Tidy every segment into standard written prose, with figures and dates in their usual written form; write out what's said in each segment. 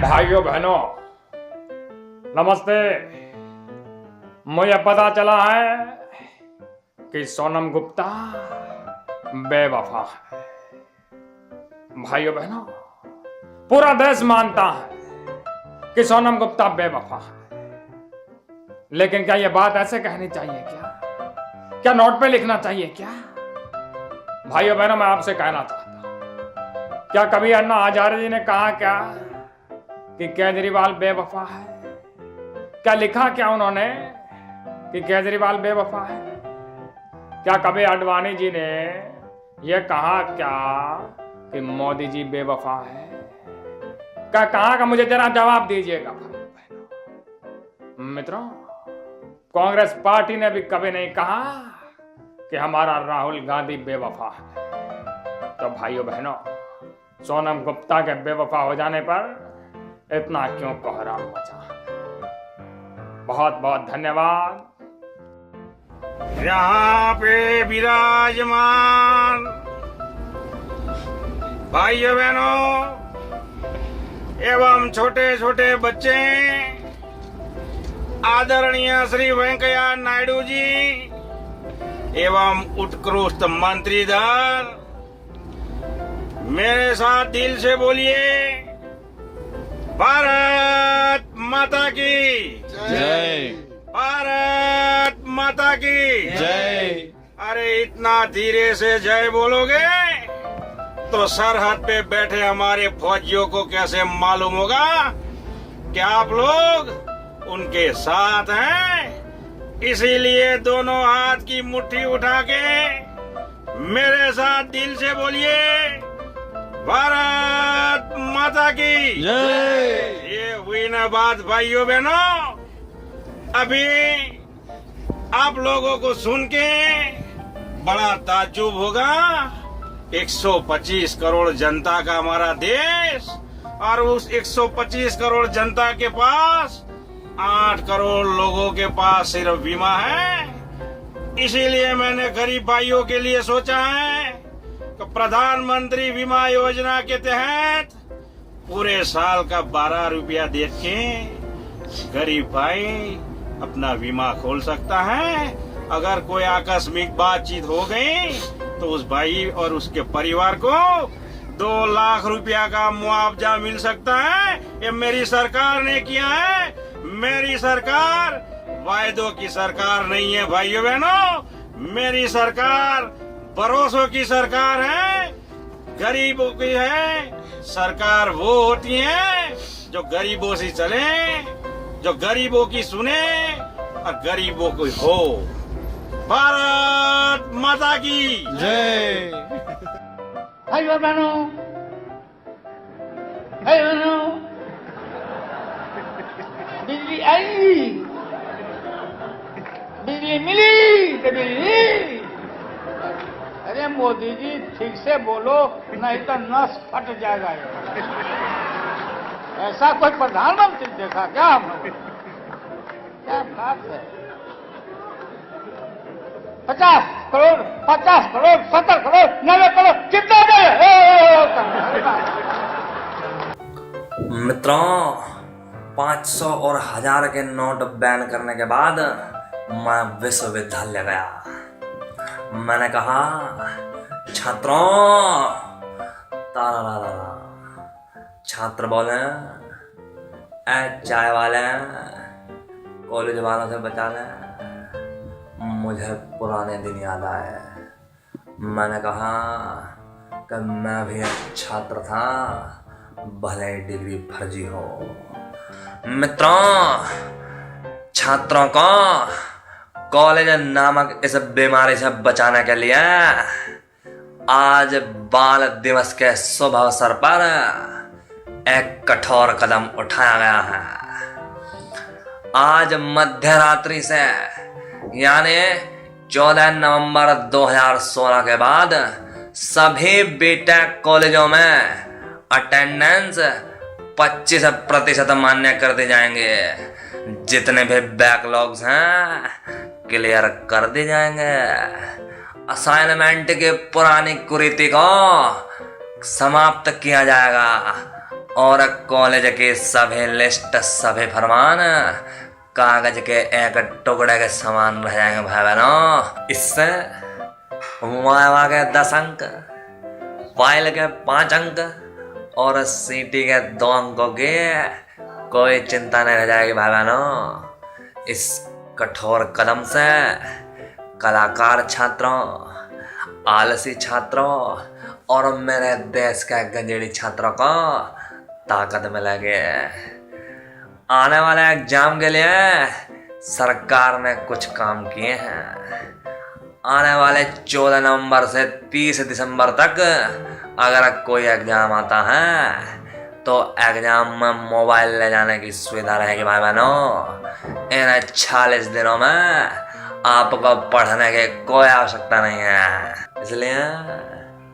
भाइयों बहनों नमस्ते। मुझे पता चला है कि सोनम गुप्ता बेवफा है। भाइयों बहनों पूरा देश मानता है कि सोनम गुप्ता बेवफा है, लेकिन क्या यह बात ऐसे कहनी चाहिए? क्या नोट पे लिखना चाहिए? क्या भाइयों बहनों मैं आपसे कहना चाहता हूं, क्या कभी अन्ना हजारे जी ने कहा क्या कि केजरीवाल बेवफा है? क्या लिखा क्या उन्होंने कि केजरीवाल बेवफा है? क्या कभी आडवाणी जी ने यह कहा क्या कि मोदी जी बेवफा है? क्या कहा का मुझे जरा जवाब दीजिएगा भाई बहनों। मित्रों, कांग्रेस पार्टी ने भी कभी नहीं कहा कि हमारा राहुल गांधी बेवफा है। तो भाइयों बहनों, सोनम गुप्ता के बेवफा हो जाने पर इतना क्यों कोहराम मचा? बहुत बहुत धन्यवाद। यहाँ पे विराजमान भाइयों बहनों एवं छोटे छोटे बच्चे, आदरणीय श्री वेंकैया नायडू जी एवं उत्कृष्ट मंत्री दल, मेरे साथ दिल से बोलिए भारत माता की जय। भारत माता की जय। अरे इतना धीरे से जय बोलोगे तो सरहद पे बैठे हमारे फौजियों को कैसे मालूम होगा कि आप लोग उनके साथ हैं? इसीलिए दोनों हाथ की मुट्ठी उठा के मेरे साथ दिल से बोलिए भारत माता की जय। ये हुई ना बात भाइयों बहनों। अभी आप लोगों को सुन के बड़ा ताज्जुब होगा। 125 करोड़ जनता का हमारा देश, और उस 125 करोड़ जनता के पास 8 करोड़ लोगों के पास सिर्फ बीमा है। इसीलिए मैंने गरीब भाइयों के लिए सोचा है कि प्रधानमंत्री बीमा योजना के तहत पूरे साल का 12 रुपया दे के गरीब भाई अपना बीमा खोल सकता है। अगर कोई आकस्मिक बातचीत हो गई तो उस भाई और उसके परिवार को 2 लाख रुपया का मुआवजा मिल सकता है। ये मेरी सरकार ने किया है। मेरी सरकार वायदों की सरकार नहीं है भाइयों बहनों। मेरी सरकार भरोसों की सरकार है, गरीबों की है। सरकार वो होती है जो गरीबों से चले, जो गरीबों की सुने और गरीबों को हो। भारत माता की जय। भाइयों बहनों, भाइयों बहनों, बिजली आई, बिजली मिली तो बिजली। अरे मोदी जी ठीक से बोलो, नहीं तो नस फट जाएगा। ऐसा कोई प्रधानमंत्री देखा क्या हम लोग? क्या बात है? 50 करोड़, 50 करोड़, 70 करोड़, 90 करोड़, कितना दे? मित्रों, 500 और 1000 के नोट बैन करने के बाद मैं विश्वविद्यालय गया। मैंने कहा, छात्रों, छात्र बोले, ऐ चाय वाले कॉलेज वालों से बचा लें, मुझे पुराने दिन याद आए। मैंने कहा कि मैं भी एक छात्र था, भले डिग्री फर्जी हो। मित्रों, छात्रों को कॉलेज नामक इस बीमारी से बचाने के लिए आज बाल दिवस के शुभ अवसर पर एक कठोर कदम उठाया गया है। आज मध्य रात्रि से यानी 14 नवंबर 2016 के बाद सभी बीटेक कॉलेजों में अटेंडेंस 25% मान्य कर दिए जाएंगे। जितने भी बैकलॉग्स हैं क्लियर कर दिए जाएंगे। असाइनमेंट की पुरानी कुरीति को समाप्त किया जाएगा और कॉलेज के सभी लिस्ट सभी फरमान कागज के एक टुकड़े के समान रह जाएंगे भाई बहनों। इससे वाइवा के 10 अंक, फाइल के 5 अंक और सीटी के 2 अंकों की कोई चिंता नहीं रह जाएगी भाई बहनों। इस कठोर कदम से कलाकार छात्रों, आलसी छात्रों और मेरे देश के गंजेड़ी छात्रों को ताकत मिलेगी। आने वाले एग्जाम के लिए सरकार ने कुछ काम किए हैं। आने वाले 14 नवंबर से 30 दिसंबर तक अगर कोई एग्जाम आता है तो एग्जाम में मोबाइल ले जाने की सुविधा रहेगी भाई बहनों। इन 46 दिनों में आपको पढ़ने की कोई आवश्यकता नहीं है। इसलिए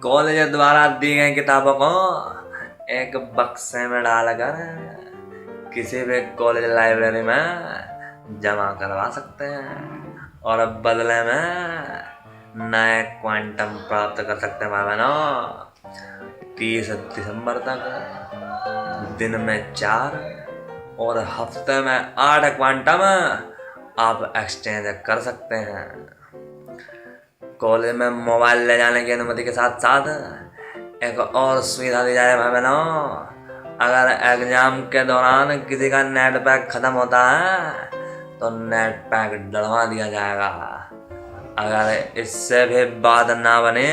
कॉलेज द्वारा दी गई किताबों को एक बक्से में डालकर किसी भी कॉलेज लाइब्रेरी में जमा करवा सकते हैं और बदले में नए क्वांटम प्राप्त कर सकते हैं भाई बहनों। 30 दिसंबर तक दिन में 4 और हफ्ते में 8 क्वांटम आप एक्सचेंज कर सकते हैं। कॉलेज में मोबाइल ले जाने की अनुमति के साथ साथ एक और सुविधा दी जाए भाई बहनों। अगर एग्जाम के दौरान किसी का नेट पैक खत्म होता है तो नेट पैक डलवा दिया जाएगा। अगर इससे भी बात ना बने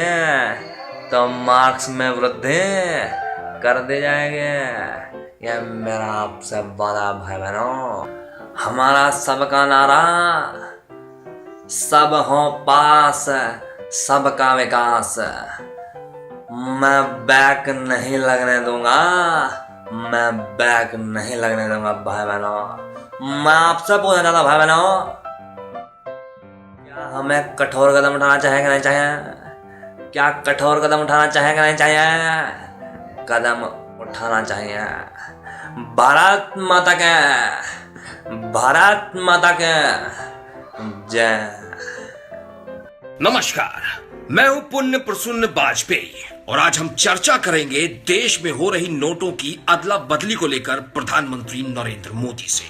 तो मार्क्स में वृद्धि कर दी जाएगी। यह मेरा आपसे वादा भाई बहनों। हमारा सबका नारा सब हो पास, सबका विकास। मैं बैक नहीं लगने दूंगा, मैं बैक नहीं लगने दूंगा भाई बहनों। मैं आपसे पूछना चाहता भाई बहनों, क्या हमें कठोर कदम उठाना चाहिए कि नहीं चाहिए? क्या कठोर कदम उठाना चाहिए कि नहीं चाहिए? कदम उठाना चाहिए। भारत माता के, भारत माता के जय। नमस्कार, मैं हूं पुण्य प्रसन्न वाजपेयी और आज हम चर्चा करेंगे देश में हो रही नोटों की अदला बदली को लेकर प्रधानमंत्री नरेंद्र मोदी से।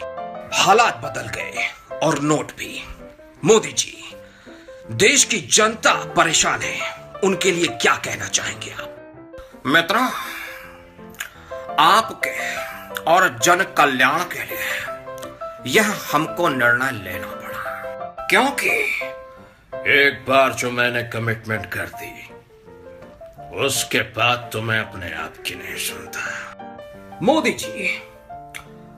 हालात बदल गए और नोट भी। मोदी जी, देश की जनता परेशान है, उनके लिए क्या कहना चाहेंगे आप? मित्रों, आपके और जन कल्याण के लिए यह हमको निर्णय लेना पड़ा, क्योंकि एक बार जो मैंने कमिटमेंट कर दी उसके बाद तो मैं अपने आप की नहीं सुनता। मोदी जी,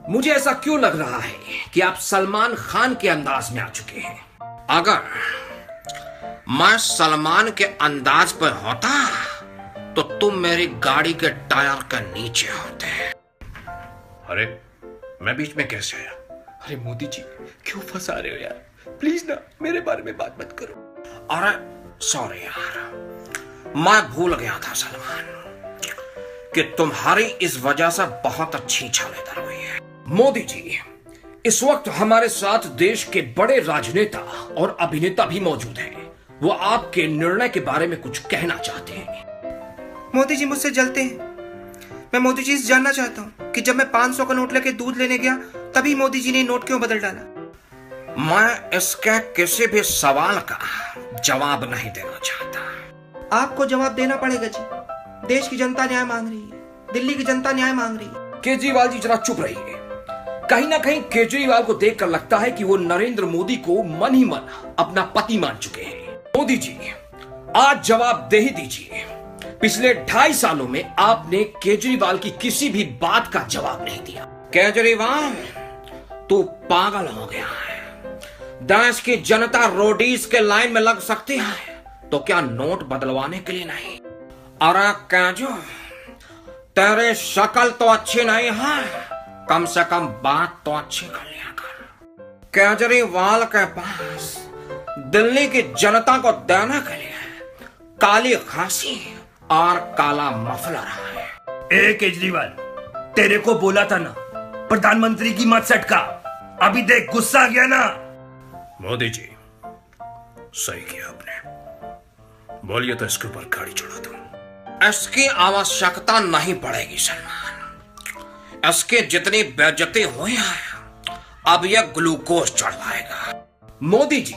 मुझे ऐसा क्यों लग रहा है कि आप सलमान खान के अंदाज में आ चुके हैं? अगर मैं सलमान के अंदाज पर होता तो तुम मेरी गाड़ी के टायर के नीचे होते। अरे, मैं बीच में कैसे आया? अरे मोदी जी, क्यों फंसा रहे हो यार? प्लीज ना, मेरे बारे में बात मत करो। अरे सॉरी यार, मैं भूल गया था सलमान कि तुम्हारी इस वजह से बहुत अच्छी छालेदार हुई है। मोदी जी, इस वक्त हमारे साथ देश के बड़े राजनेता और अभिनेता भी मौजूद हैं। वो आपके निर्णय के बारे में कुछ कहना चाहते हैं। मोदी जी मुझसे जलते हैं। मैं मोदी जी से जानना चाहता हूँ कि जब मैं 500 का नोट लेके दूध लेने गया तभी मोदी जी ने नोट क्यों बदल डाला? मैं इसके किसी भी सवाल का जवाब नहीं देना चाहता। आपको जवाब देना पड़ेगा जी। देश की जनता न्याय मांग रही है, दिल्ली की जनता न्याय मांग रही है। केजरीवाल जी जरा चुप रहिए। कहीं ना कहीं केजरीवाल को देखकर लगता है कि वो नरेंद्र मोदी को मन ही मन अपना पति मान चुके हैं। मोदी जी, आज जवाब दे ही दीजिए। पिछले 2.5 सालों में आपने केजरीवाल की किसी भी बात का जवाब नहीं दिया। केजरीवाल, तू पागल हो गया है। देश की जनता रोडीज के लाइन में लग सकती है तो क्या नोट बदलवाने के लिए नहीं? अरे केजू, तेरी शक्ल तो अच्छी नहीं है, कम से कम बात तो अच्छी कर लिया कर। केजरीवाल के पास दिल्ली की जनता को देने के लिए काली खांसी और काला मफलर है। ए केजरीवाल, तेरे को बोला था ना प्रधानमंत्री की मत सटका। अभी देख गुस्सा आ गया ना। मोदी जी, सही किया आपने। बोलिए तो इसके ऊपर गाड़ी चढ़ा दूं। इसकी आवश्यकता नहीं पड़ेगी सलमान। इसके जितनी बेइज्जती हुई है अब यह ग्लूकोज चढ़वाएगा। मोदी जी,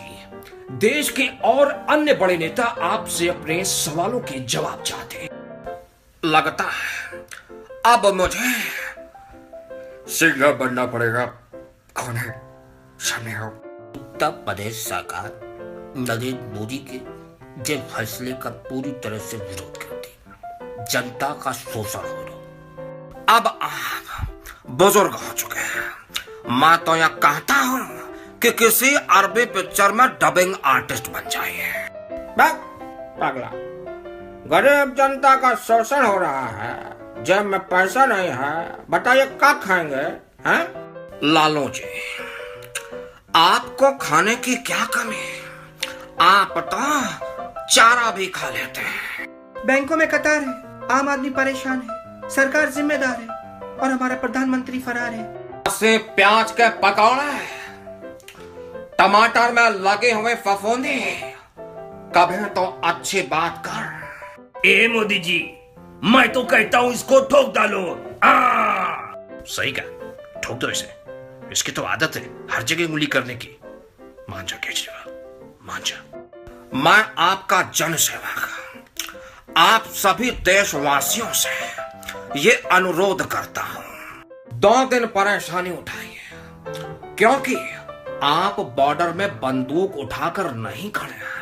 देश के और अन्य बड़े नेता आपसे अपने सवालों के जवाब चाहते हैं। लगता है अब मुझे सिंगर बनना पड़ेगा। कौन है सामने हो? उत्तर प्रदेश सरकार नरेंद्र मोदी के जे फैसले का पूरी तरह से विरोध करती, जनता का शोषण हो रहा। अब आप बुजुर्ग हो चुके हैं। मैं तो यह कहता हूं कि किसी अरबी पिक्चर में डबिंग आर्टिस्ट बन जाइए। पगला, गरीब जनता का शोषण हो रहा है, जेब में पैसा नहीं है, बताइए क्या खाएंगे हैं? लालू जी, आपको खाने की क्या कमी है? आप तो चारा भी खा लेते हैं। बैंकों में कतार है, आम आदमी परेशान है, सरकार जिम्मेदार है और हमारा प्रधानमंत्री फरार है। से प्याज के पकौड़े, टमाटर में लगे हुए फफूंदी, कभी तो अच्छी बात कर। ए मोदी जी, मैं तो कहता हूं इसको ठोक डालो। सही कहा, ठोक दो इसे। इसकी तो आदत है हर जगह उंगली करने की। मान जा केजरीवाल, मान जा। मैं आपका जनसेवक, आप सभी देशवासियों से ये अनुरोध करता हूं, 2 दिन परेशानी उठाइए, क्योंकि आप बॉर्डर में बंदूक उठाकर नहीं खड़े हैं।